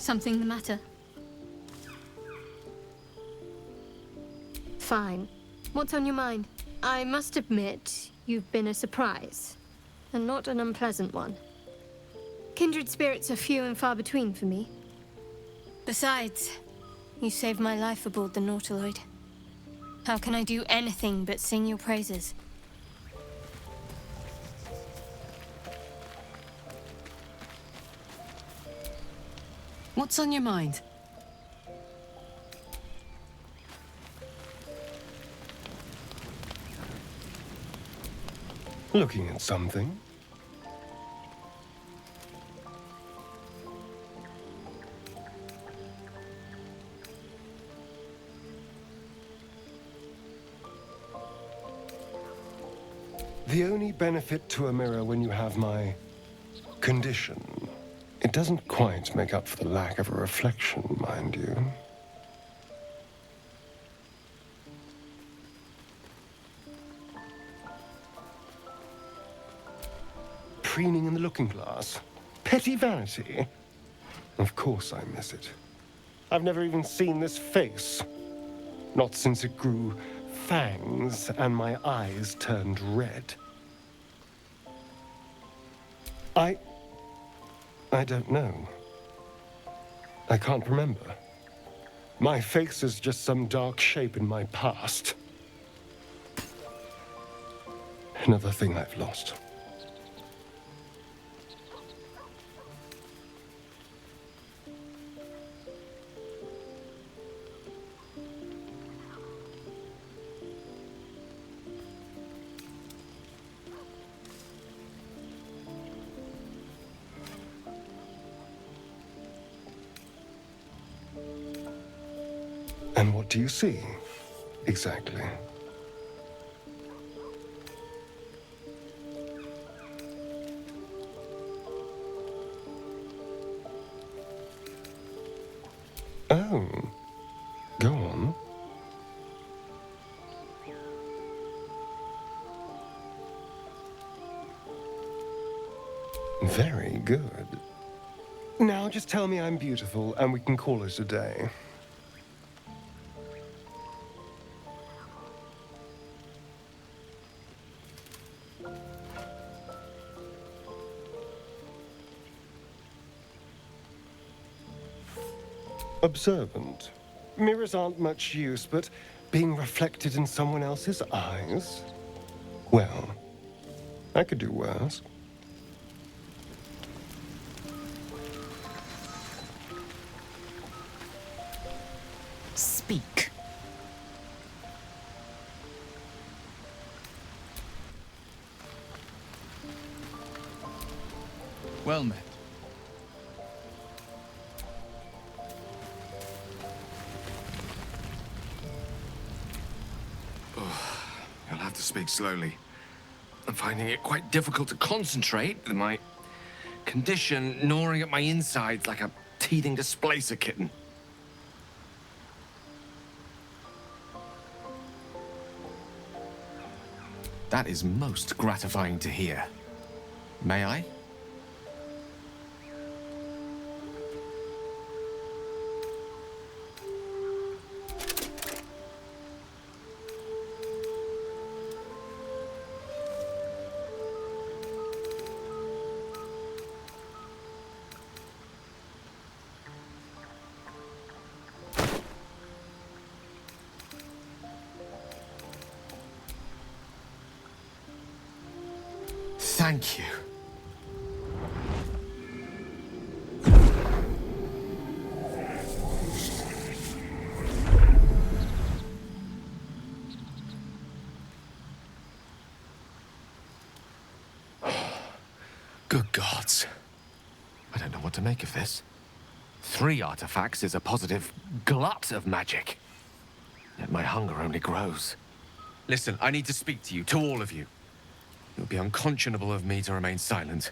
Something the matter? Fine. What's on your mind? I must admit, you've been a surprise. And not an unpleasant one. Kindred spirits are few and far between for me. Besides, you saved my life aboard the Nautiloid. How can I do anything but sing your praises? What's on your mind? Looking at something? The only benefit to a mirror when you have my condition, it doesn't quite make up for the lack of a reflection, mind you. Preening in the looking glass? Petty vanity? Of course I miss it. I've never even seen this face. Not since it grew fangs and my eyes turned red. I don't know. I can't remember. My face is just some dark shape in my past. Another thing I've lost. And what do you see, exactly? Oh, go on. Very good. Now just tell me I'm beautiful and we can call it a day. Observant. Mirrors aren't much use, but being reflected in someone else's eyes? Well, I could do worse. Speak. Well met. You'll have to speak slowly. I'm finding it quite difficult to concentrate with my condition gnawing at my insides like a teething displacer kitten. That is most gratifying to hear. May I? Thank you. Good gods. I don't know what to make of this. 3 artifacts is a positive glut of magic. Yet my hunger only grows. Listen, I need to speak to you, to all of you. It would be unconscionable of me to remain silent.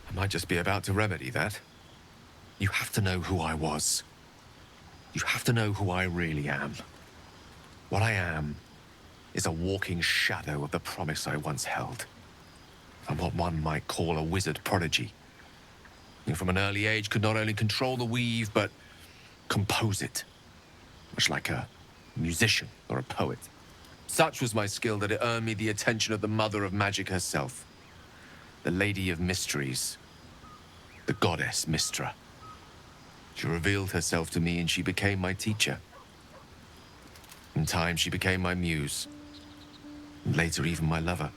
I might just be about to remedy that. You have to know who I was. You have to know who I really am. What I am is a walking shadow of the promise I once held. I'm what one might call a wizard prodigy. You from an early age could not only control the weave, but compose it. Much like a musician or a poet. Such was my skill that it earned me the attention of the mother of magic herself. The Lady of Mysteries. The goddess Mystra. She revealed herself to me and she became my teacher. In time, she became my muse. And later, even my lover.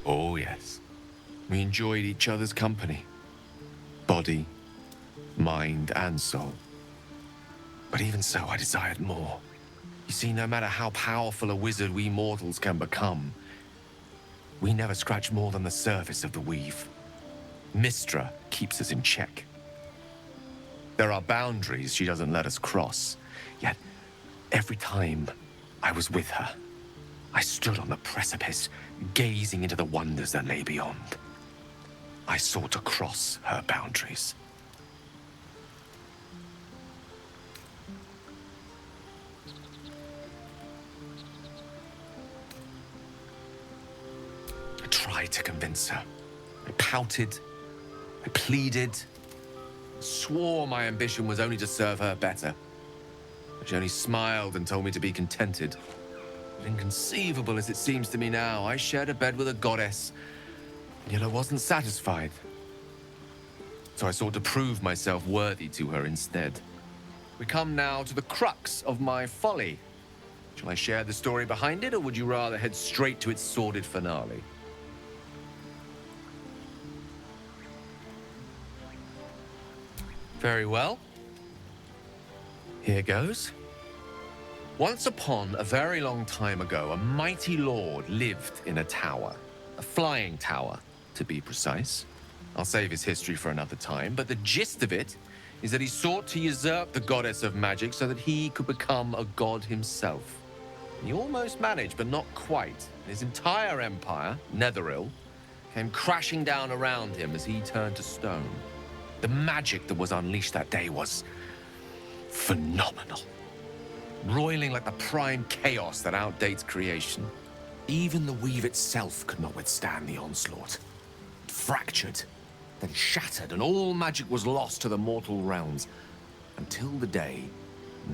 Oh, yes. We enjoyed each other's company. Body, mind, and soul. But even so, I desired more. You see, no matter how powerful a wizard we mortals can become, we never scratch more than the surface of the weave. Mystra keeps us in check. There are boundaries she doesn't let us cross. Yet, every time I was with her, I stood on the precipice, gazing into the wonders that lay beyond. I sought to cross her boundaries. I tried to convince her. I pouted. I pleaded. Swore my ambition was only to serve her better. But she only smiled and told me to be contented. Inconceivable as it seems to me now, I shared a bed with a goddess, yet I wasn't satisfied. So I sought to prove myself worthy to her instead. We come now to the crux of my folly. Shall I share the story behind it, or would you rather head straight to its sordid finale? Very well. Here goes. Once upon a very long time ago, a mighty lord lived in a tower. A flying tower, to be precise. I'll save his history for another time, but the gist of it is that he sought to usurp the goddess of magic so that he could become a god himself. He almost managed, but not quite. His entire empire, Netheril, came crashing down around him as he turned to stone. The magic that was unleashed that day was phenomenal. Roiling like the prime chaos that outdates creation. Even the weave itself could not withstand the onslaught. It fractured, then shattered, and all magic was lost to the mortal realms, until the day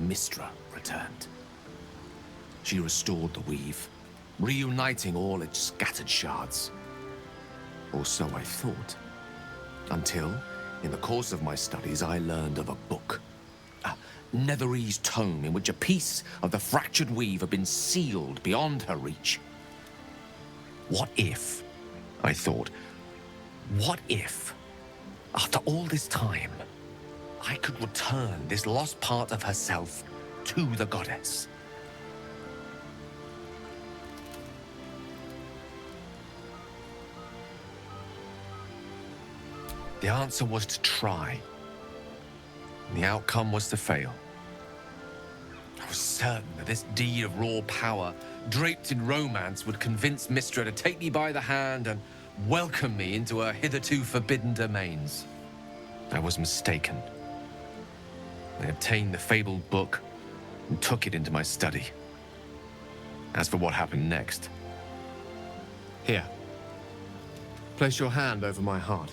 Mystra returned. She restored the weave, reuniting all its scattered shards. Or so I thought. Until, in the course of my studies, I learned of a book. Netherese tome in which a piece of the fractured weave had been sealed beyond her reach. What if, I thought, what if, after all this time, I could return this lost part of herself to the goddess? The answer was to try. The outcome was to fail. I was certain that this deed of raw power, draped in romance, would convince Mystra to take me by the hand and welcome me into her hitherto forbidden domains. I was mistaken. I obtained the fabled book and took it into my study. As for what happened next... Here. Place your hand over my heart.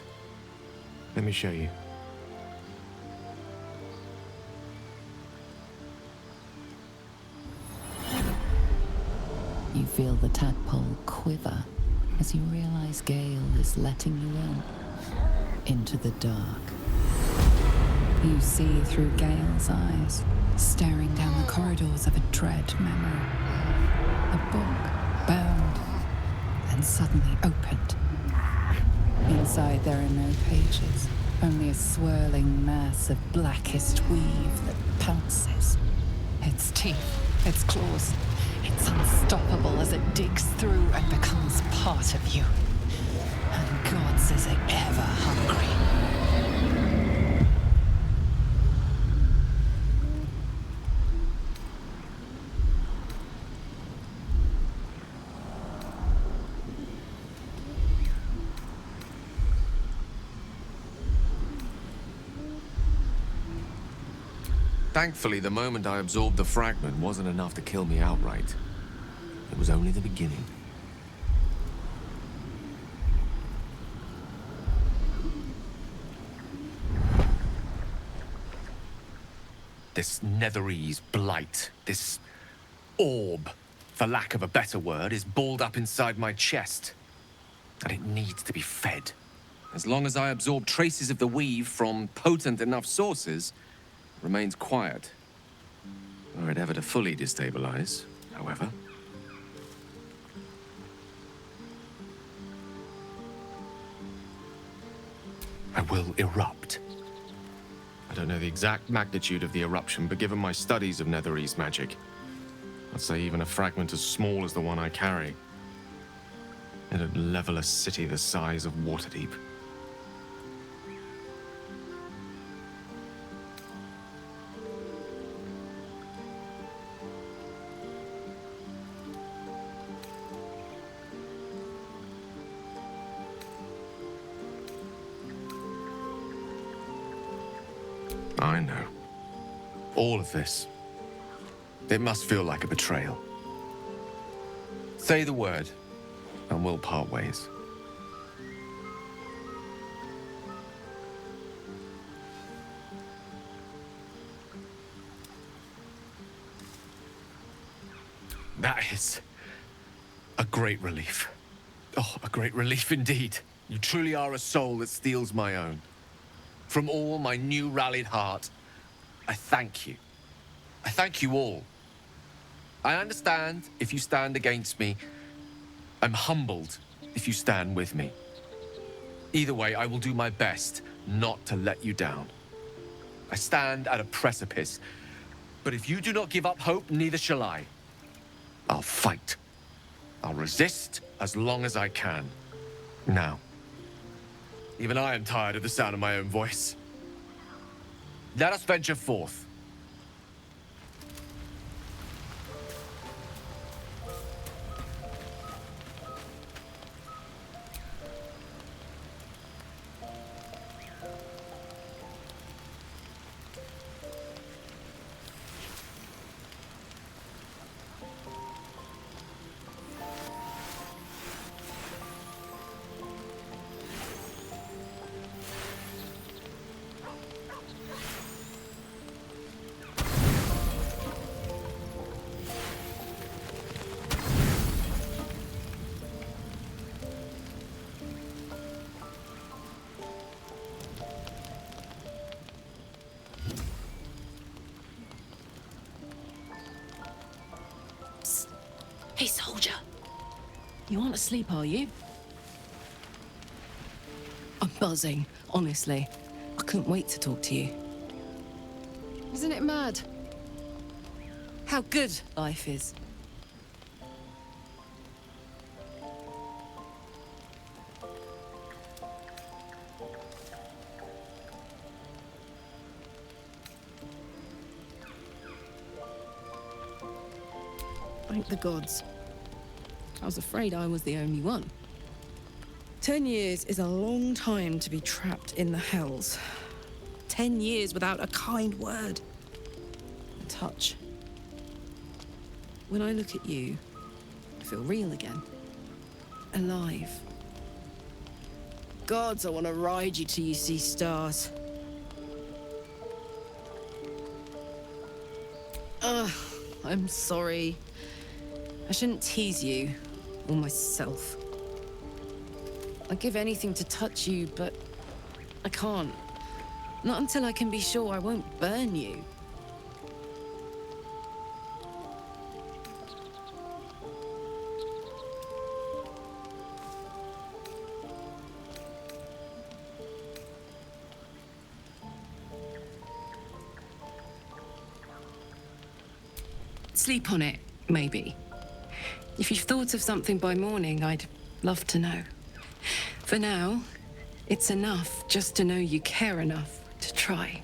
Let me show you. You feel the tadpole quiver as you realize Gale is letting you into the dark. You see through Gale's eyes, staring down the corridors of a dread memory. A book bound and suddenly opened. Inside there are no pages, only a swirling mass of blackest weave that pounces. Its teeth, its claws, it's unstoppable as it digs through and becomes part of you. And gods, is it ever hungry. Thankfully, the moment I absorbed the fragment wasn't enough to kill me outright. It was only the beginning. This Netherese blight, this orb, for lack of a better word, is balled up inside my chest. And it needs to be fed. As long as I absorb traces of the weave from potent enough sources, it remains quiet. Were it ever to fully destabilize, however. I will erupt. I don't know the exact magnitude of the eruption, but given my studies of Netherese magic, I'd say even a fragment as small as the one I carry, it'd level a city the size of Waterdeep. I know. All of this. It must feel like a betrayal. Say the word, and we'll part ways. That is a great relief. Oh, a great relief indeed. You truly are a soul that steals my own. From all my new rallied heart, I thank you. I thank you all. I understand if you stand against me. I'm humbled if you stand with me. Either way, I will do my best not to let you down. I stand at a precipice, but if you do not give up hope, neither shall I. I'll fight. I'll resist as long as I can. Now, even I am tired of the sound of my own voice. Let us venture forth. Hey, soldier. You aren't asleep, are you? I'm buzzing, honestly. I couldn't wait to talk to you. Isn't it mad? How good life is. Thank the gods. I was afraid I was the only one. 10 years is a long time to be trapped in the hells. 10 years without a kind word. A touch. When I look at you, I feel real again. Alive. Gods, I want to ride you till you see stars. Ugh, I'm sorry. I shouldn't tease you, or myself. I'd give anything to touch you, but I can't. Not until I can be sure I won't burn you. Sleep on it, maybe. If you've thought of something by morning, I'd love to know. For now, it's enough just to know you care enough to try.